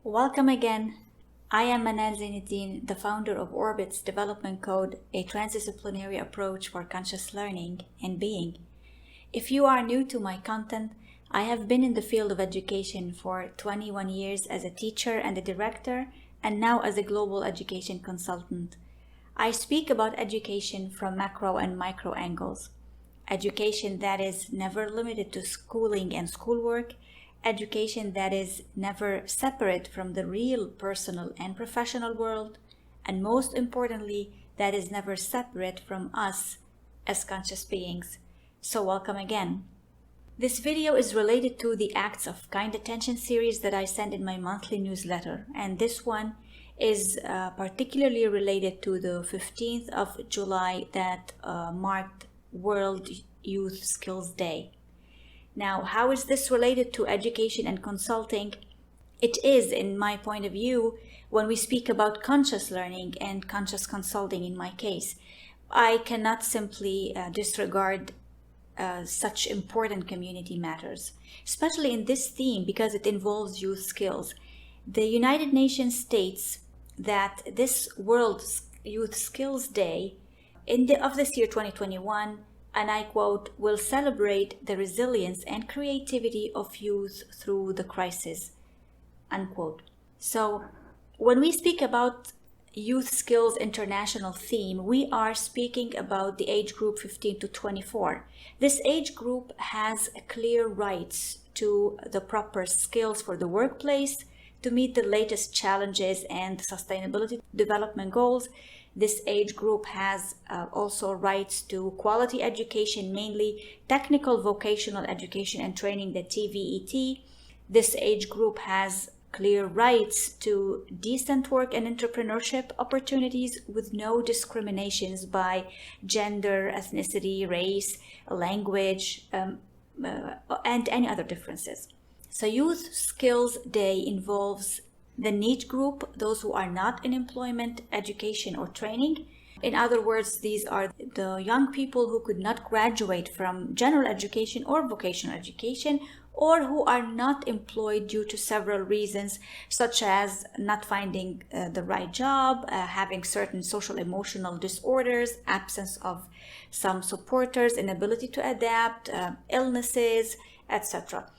Welcome again. I am Manal Zainuddin, the founder of O.R.B.I.T.S Development Code, a transdisciplinary approach for conscious learning and being. If you are new to my content, I have been in the field of education for 21 years as a teacher and a director, and now as a global education consultant. I speak about education from macro and micro angles. Education that is never limited to schooling and schoolwork, education that is never separate from the real personal and professional world, and most importantly, that is never separate from us as conscious beings. So welcome again. This video is related to the Acts of Kind Attention series that I send in my monthly newsletter, and this one is particularly related to the 15th of July that marked World Youth Skills Day. Now, how is this related to education and consulting? It is, in my point of view, when we speak about conscious learning and conscious consulting in my case. I cannot simply disregard such important community matters, especially in this theme because it involves youth skills. The United Nations states that this World Youth Skills Day of this year 2021, and I quote, will celebrate the resilience and creativity of youth through the crisis, unquote. So when we speak about Youth Skills International theme, we are speaking about the age group 15 to 24. This age group has clear rights to the proper skills for the workplace to meet the latest challenges and sustainability development goals. This age group has also rights to quality education, mainly technical vocational education and training, the TVET. This age group has clear rights to decent work and entrepreneurship opportunities with no discriminations by gender, ethnicity, race, language, and any other differences. So Youth Skills Day involves the NEET group, those who are not in employment, education, or training. In other words, these are the young people who could not graduate from general education or vocational education, or who are not employed due to several reasons, such as not finding the right job, having certain social emotional disorders, absence of some supporters, inability to adapt, illnesses, etc.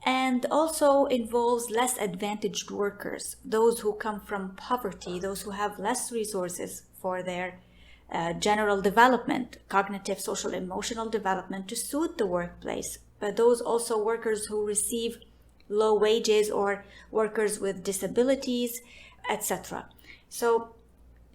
And also involves less advantaged workers, those who come from poverty, those who have less resources for their general development, cognitive, social, emotional development to suit the workplace. But those also workers who receive low wages or workers with disabilities, etc. So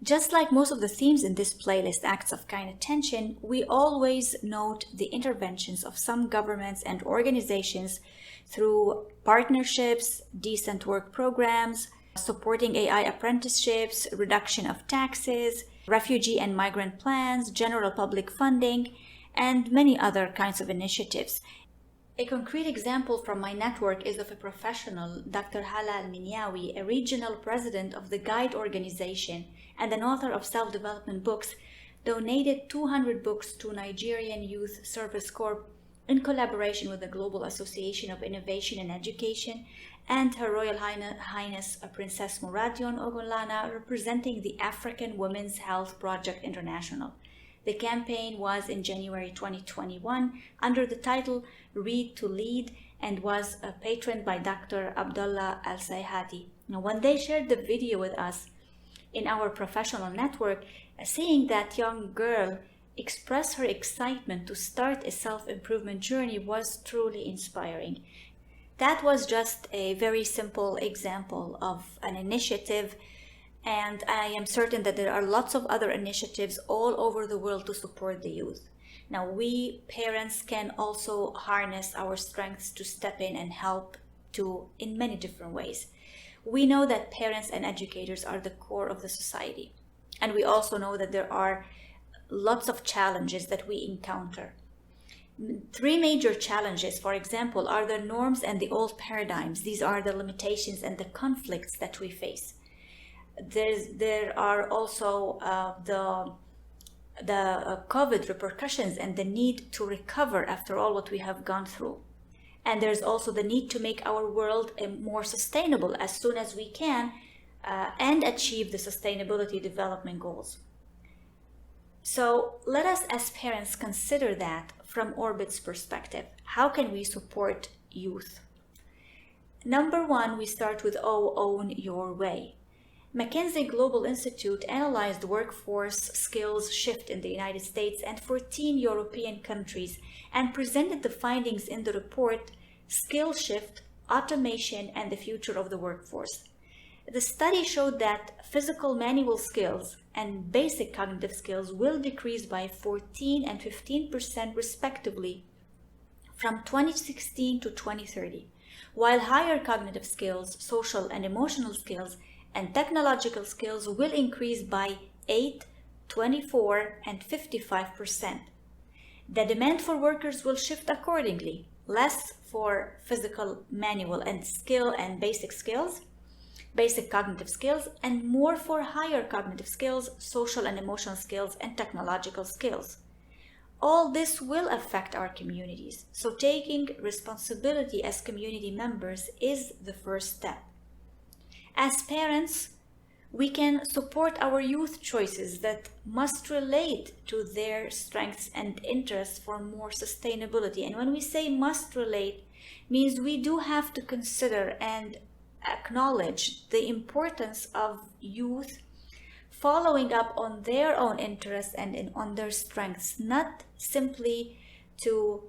just like most of the themes in this playlist, Acts of Kind Attention, we always note the interventions of some governments and organizations through partnerships, decent work programs, supporting AI apprenticeships, reduction of taxes, refugee and migrant plans, general public funding, and many other kinds of initiatives. A concrete example from my network is of a professional, Dr. Hala Al-Minyawi, a regional president of the Guide organization and an author of self-development books, donated 200 books to Nigerian Youth Service Corps in collaboration with the Global Association of Innovation and Education and Her Royal Highness Princess Muradion Ogunlana, representing the African Women's Health Project International. The campaign was in January 2021 under the title Read to Lead and was patroned by Dr. Abdullah Al-Sayhati. Now, when they shared the video with us in our professional network, seeing that young girl express her excitement to start a self-improvement journey was truly inspiring. That was just a very simple example of an initiative, and I am certain that there are lots of other initiatives all over the world to support the youth. Now, we parents can also harness our strengths to step in and help in many different ways. We know that parents and educators are the core of the society, and we also know that there are lots of challenges that we encounter. Three major challenges, for example, are the norms and the old paradigms. These are the limitations and the conflicts that we face. There are also the COVID repercussions and the need to recover after all what we have gone through. And there's also the need to make our world more sustainable as soon as we can and achieve the sustainability development goals. So let us as parents consider that from Orbit's perspective. How can we support youth? Number one, we start with Own Your Way. McKinsey Global Institute analyzed workforce skills shift in the United States and 14 European countries and presented the findings in the report Skill Shift, Automation, and the Future of the Workforce. The study showed that physical manual skills and basic cognitive skills will decrease by 14 and 15% respectively from 2016 to 2030, while higher cognitive skills, social and emotional skills, and technological skills will increase by 8, 24, and 55%. The demand for workers will shift accordingly, less for physical, manual, and skill and basic skills, basic cognitive skills, and more for higher cognitive skills, social and emotional skills, and technological skills. All this will affect our communities, so taking responsibility as community members is the first step. As parents, we can support our youth choices that must relate to their strengths and interests for more sustainability. And when we say must relate, means we do have to consider and acknowledge the importance of youth following up on their own interests and on their strengths, not simply to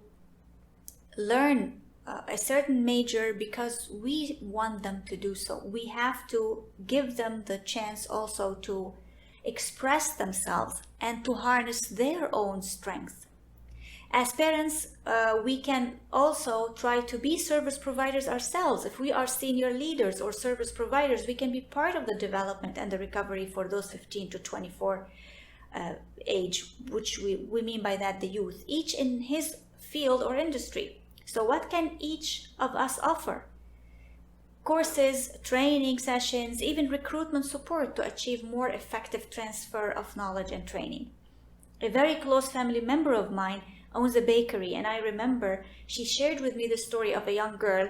learn a certain major because we want them to do so. We have to give them the chance also to express themselves and to harness their own strengths. As parents, we can also try to be service providers ourselves. If we are senior leaders or service providers, we can be part of the development and the recovery for those 15 to 24 age, which we mean by that the youth, each in his field or industry. So what can each of us offer? Courses, training sessions, even recruitment support to achieve more effective transfer of knowledge and training. A very close family member of mine owns a bakery, and I remember she shared with me the story of a young girl,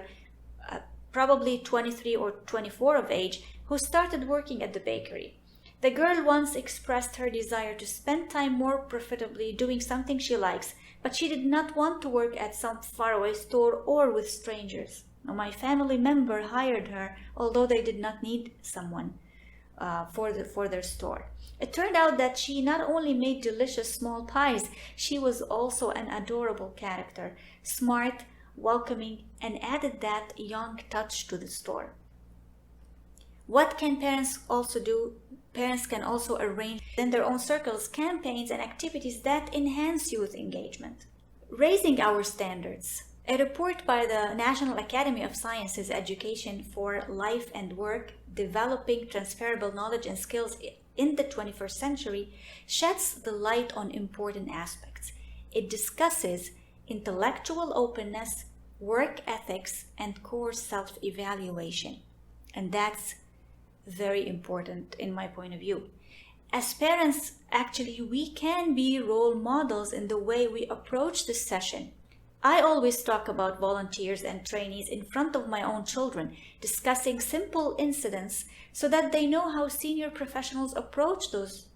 probably 23 or 24 of age, who started working at the bakery. The girl once expressed her desire to spend time more profitably doing something she likes, but she did not want to work at some faraway store or with strangers. Now, my family member hired her, although they did not need someone for their store. It turned out that she not only made delicious small pies, she was also an adorable character, smart, welcoming, and added that young touch to the store. What can parents also do? Parents can also arrange in their own circles campaigns and activities that enhance youth engagement. Raising our standards. A report by the National Academy of Sciences Education for Life and Work, Developing Transferable Knowledge and Skills in the 21st Century, sheds the light on important aspects. It discusses intellectual openness, work ethics, and core self-evaluation. And that's very important in my point of view. As parents, actually, we can be role models in the way we approach this session. I always talk about volunteers and trainees in front of my own children, discussing simple incidents so that they know how senior professionals approach those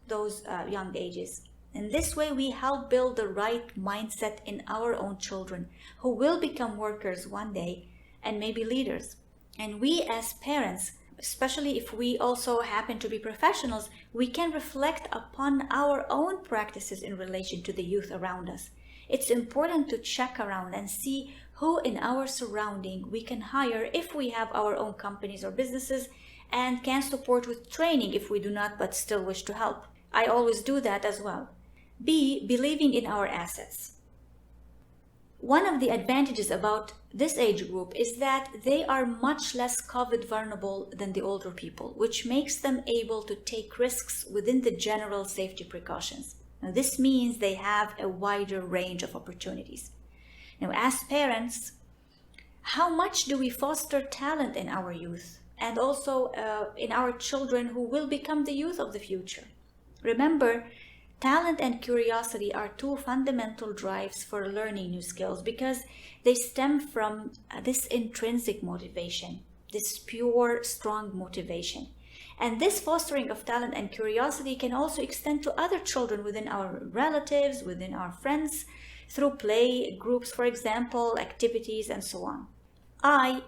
young ages. In this way, we help build the right mindset in our own children, who will become workers one day and maybe leaders. And we as parents, especially if we also happen to be professionals, we can reflect upon our own practices in relation to the youth around us. It's important to check around and see who in our surrounding we can hire if we have our own companies or businesses, and can support with training if we do not but still wish to help. I always do that as well. B, believing in our assets. One of the advantages about this age group is that they are much less COVID vulnerable than the older people, which makes them able to take risks within the general safety precautions. Now, this means they have a wider range of opportunities. Now, as parents, how much do we foster talent in our youth and also in our children who will become the youth of the future? Remember, Talent and curiosity are two fundamental drives for learning new skills because they stem from this intrinsic motivation, this pure, strong motivation. And this fostering of talent and curiosity can also extend to other children within our relatives, within our friends, through play groups, for example, activities, and so on.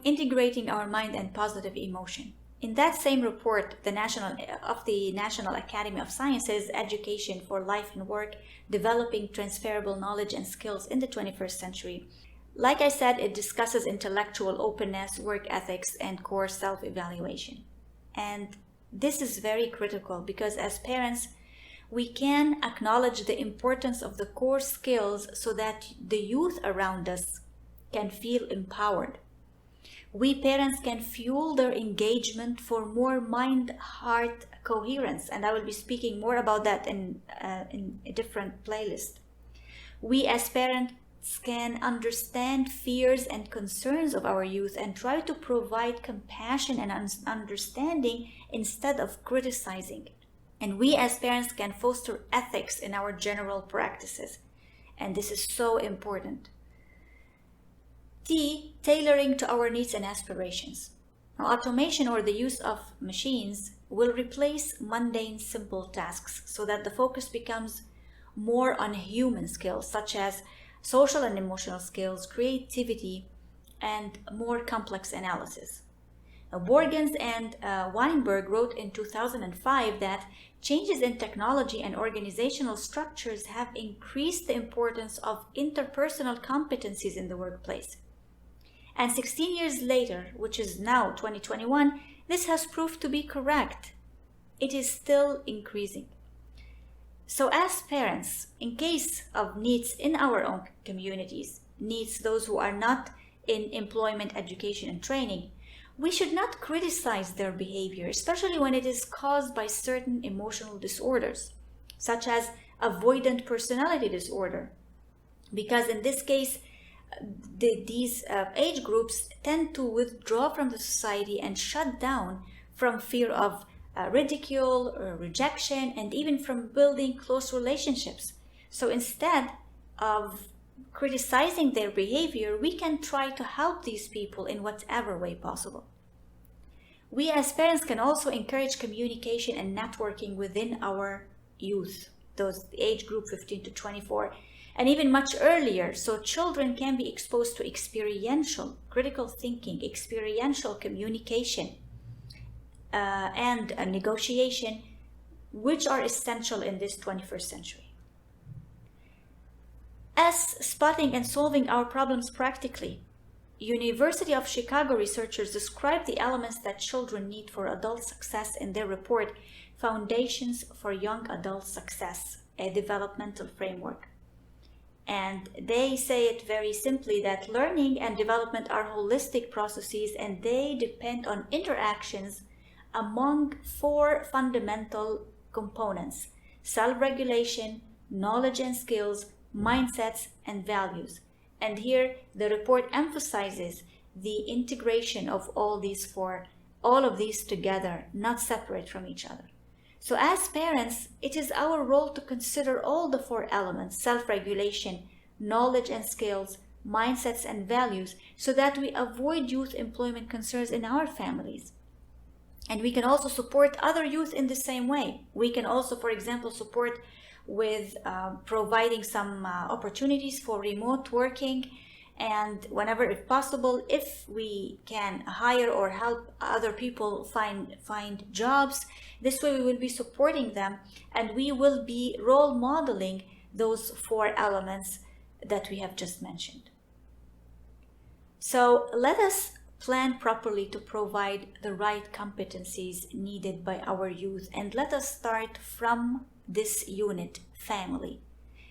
Integrating our mind and positive emotion. In that same report, the National Academy of Sciences, Education for Life and Work, Developing Transferable Knowledge and Skills in the 21st Century, like I said, it discusses intellectual openness, work ethics, and core self-evaluation. And this is very critical because as parents, we can acknowledge the importance of the core skills so that the youth around us can feel empowered. We parents can fuel their engagement for more mind-heart coherence, and I will be speaking more about that in a different playlist. We as parents can understand fears and concerns of our youth and try to provide compassion and understanding instead of criticizing. And we as parents can foster ethics in our general practices, and this is so important. Tailoring to our needs and aspirations. Now, automation or the use of machines will replace mundane, simple tasks so that the focus becomes more on human skills such as social and emotional skills, creativity, and more complex analysis. Now, Borgens and Weinberg wrote in 2005 that changes in technology and organizational structures have increased the importance of interpersonal competencies in the workplace. And 16 years later, which is now 2021, this has proved to be correct. It is still increasing. So as parents, in case of needs in our own communities, needs those who are not in employment, education, and training, we should not criticize their behavior, especially when it is caused by certain emotional disorders, such as avoidant personality disorder. Because in this case, these age groups tend to withdraw from the society and shut down from fear of ridicule or rejection, and even from building close relationships. So instead of criticizing their behavior, we can try to help these people in whatever way possible. We as parents can also encourage communication and networking within our youth, those age group 15 to 24, and even much earlier, so children can be exposed to experiential critical thinking, experiential communication, and negotiation, which are essential in this 21st century. Spotting and solving our problems practically. University of Chicago researchers describe the elements that children need for adult success in their report, Foundations for Young Adult Success, a Developmental Framework. And they say it very simply that learning and development are holistic processes, and they depend on interactions among four fundamental components: self-regulation, knowledge and skills, mindsets, and values. And here the report emphasizes the integration of all of these together, not separate from each other. So as parents, it is our role to consider all the four elements: self-regulation, knowledge and skills, mindsets, and values, so that we avoid youth employment concerns in our families. And we can also support other youth in the same way. We can also, for example, support with providing some opportunities for remote working, and whenever if possible, if we can hire or help other people find jobs, this way we will be supporting them, and we will be role modeling those four elements that we have just mentioned. So let us plan properly to provide the right competencies needed by our youth, and let us start from this unit, family.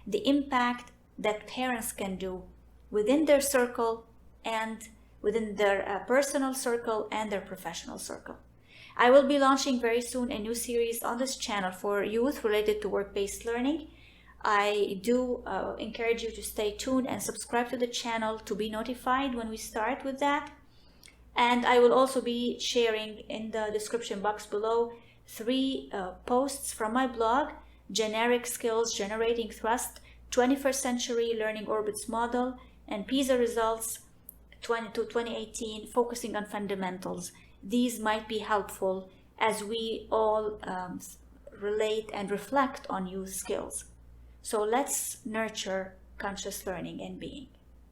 The impact that parents can do within their circle and within their personal circle and their professional circle. I will be launching very soon a new series on this channel for youth related to work-based learning. I do encourage you to stay tuned and subscribe to the channel to be notified when we start with that. And I will also be sharing in the description box below 3 posts from my blog generic skills generating thrust, 21st century learning orbits model, and PISA results 2018 focusing on fundamentals. These might be helpful as we all relate and reflect on youth skills. So let's nurture conscious learning and being.